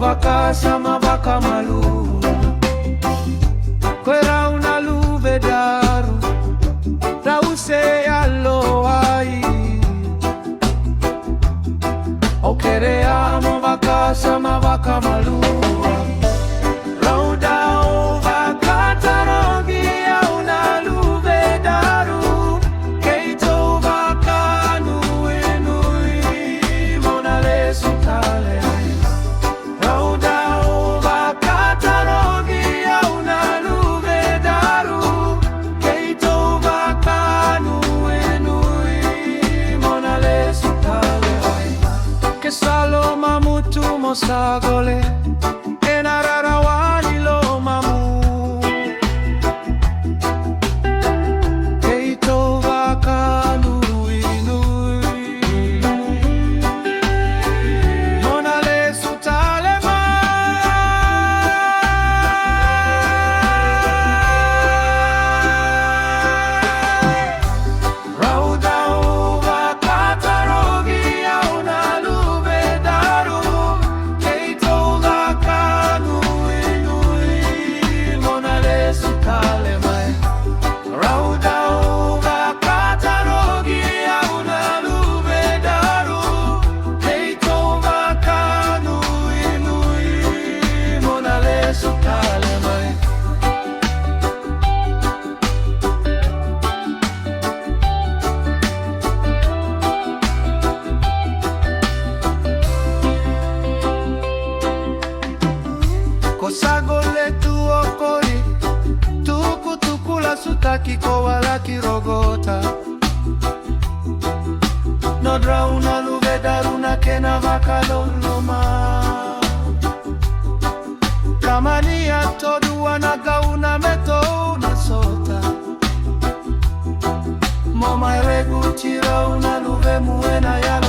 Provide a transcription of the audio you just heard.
vakasama vakamalu kwera una luve daru rause aloai okereamo vakasama vakamalu raudao vakatarogia una luve daru keito vakanu enui monale sutale raudao vakatarogia una luve daru keito vakanu enui monale sutale que saloma mutu mosagole enararawani lo mamu keito vakanu inui monale sutale ma raudao vakatarogia una luve daru keito vakanu inui monale sutale mai raudao vakatarogia una luve daru keito vakanu inui monale sutale mai kosagole tuo kori tukutukula sutaki kowala kirogota nodra una luve daruna kena vakaloloma kamania todua na gauna meto na sota moma regu tira una luve muena ya